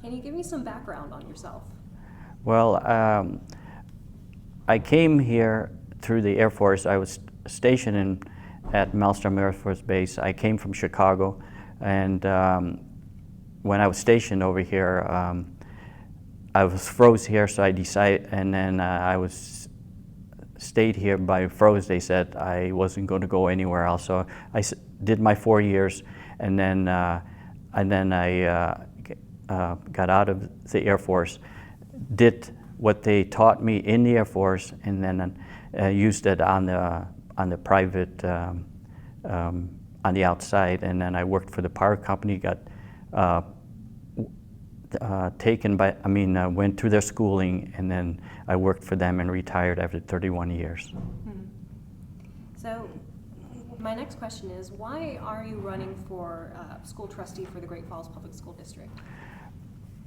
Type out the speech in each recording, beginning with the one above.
Can you give me some background on yourself? Well, I came here through the Air Force. I was stationed at Malmstrom Air Force Base. I came from Chicago, and when I was stationed over here, I was froze here, so I decided, and then stayed here by froze. They said I wasn't going to go anywhere else, so I did my 4 years, and then I got out of the Air Force, did what they taught me in the Air Force, and then used it on the private, on the outside, and then I worked for the power company, got went through their schooling, and then I worked for them and retired after 31 years. So my next question is, why are you running for school trustee for the Great Falls Public School District?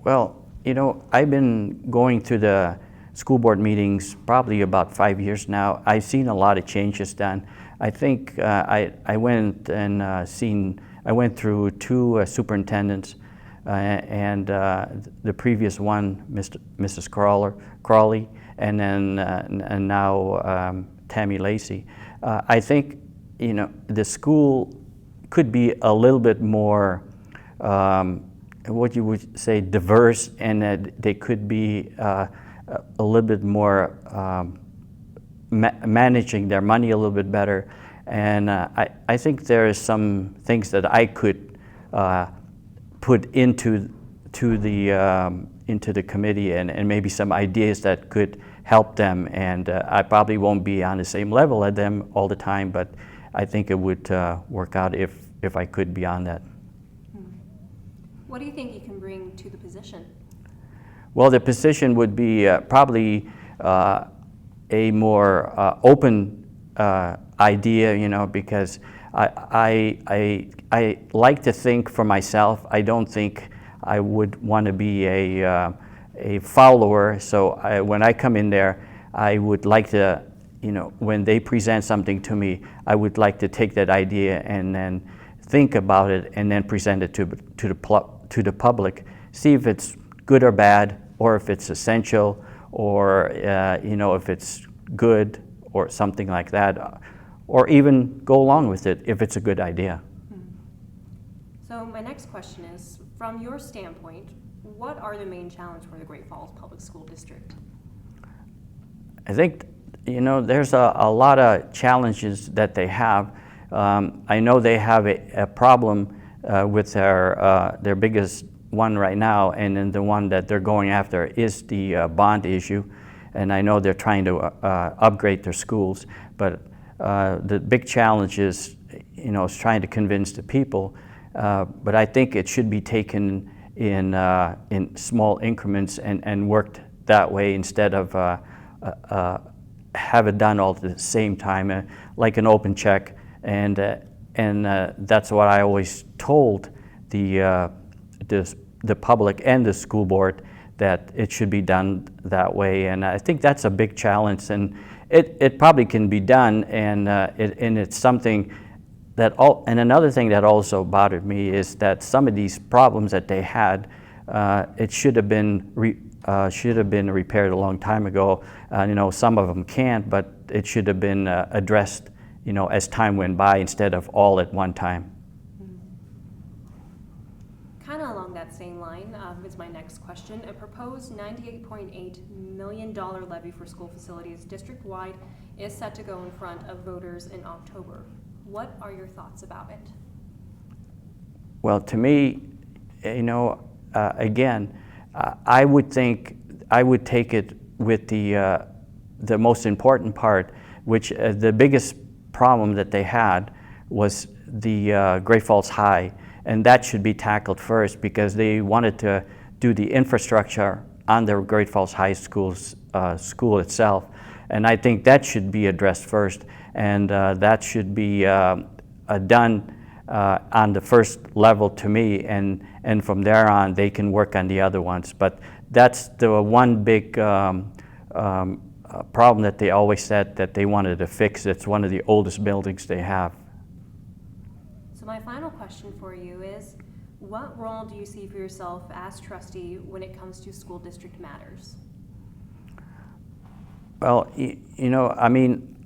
Well, you know, I've been going to the school board meetings probably about 5 years now. I've seen a lot of changes done. I think I went through two superintendents, and the previous one, Mrs. Crawley, and then and now Tammy Lacey. I think, you know, the school could be a little bit more, what you would say, diverse, and that they could be a little bit more managing their money a little bit better. And I think there are some things that I could put into the committee, and maybe some ideas that could help them. And I probably won't be on the same level as them all the time, but I think it would work out if I could be on that. What do you think you can bring to the position? Well, the position would be probably a more open idea, you know, because I like to think for myself. I don't think I would want to be a follower. So when I come in there, I would like to, you know, when they present something to me, I would like to take that idea and then think about it and then present it to the public, see if it's good or bad, or if it's essential, or you know, if it's good or something like that, or even go along with it if it's a good idea. So my next question is, from your standpoint, what are the main challenges for the Great Falls Public School District? I think, you know, there's a lot of challenges that they have. I know they have a problem with their biggest one right now, and then the one that they're going after is the bond issue. And I know they're trying to upgrade their schools, but the big challenge is, you know, is trying to convince the people. But I think it should be taken in small increments and worked that way, instead of have it done all at the same time, like an open check. And that's what I always told the public and the school board, that it should be done that way. And I think that's a big challenge, and it probably can be done. And it's something that and another thing that also bothered me is that some of these problems that they had, it should have been repaired a long time ago. You know, some of them can't, but it should have been addressed, you know, as time went by, instead of all at one time. Kind of along that same line is my next question. A proposed $98.8 million levy for school facilities district-wide is set to go in front of voters in October. What are your thoughts about it? Well, to me, you know, again, I would think I would take it with the most important part, which the biggest problem that they had was the Great Falls High, and that should be tackled first, because they wanted to do the infrastructure on the Great Falls High school itself, and I think that should be addressed first, and that should be done on the first level, to me, and from there on they can work on the other ones. But that's the one big problem that they always said that they wanted to fix. It's one of the oldest buildings they have. So my final question for you is, What role do you see for yourself as trustee when it comes to school district matters? Well, I mean,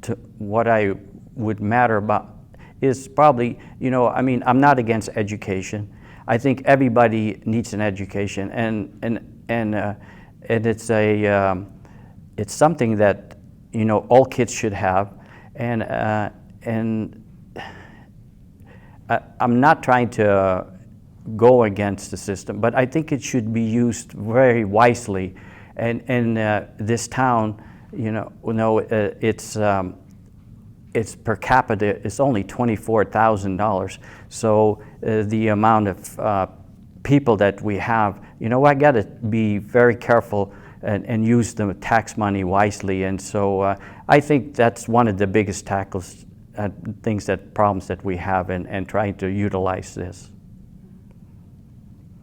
to what I would matter about is probably, I mean, I'm not against education. I think everybody needs an education, and it's something that all kids should have, and I'm not trying to go against the system, but I think it should be used very wisely. And this town, it's per capita, it's only $24,000. So the amount of people that we have, I got to be very careful and use the tax money wisely. And so I think that's one of the biggest problems that we have in trying to utilize this.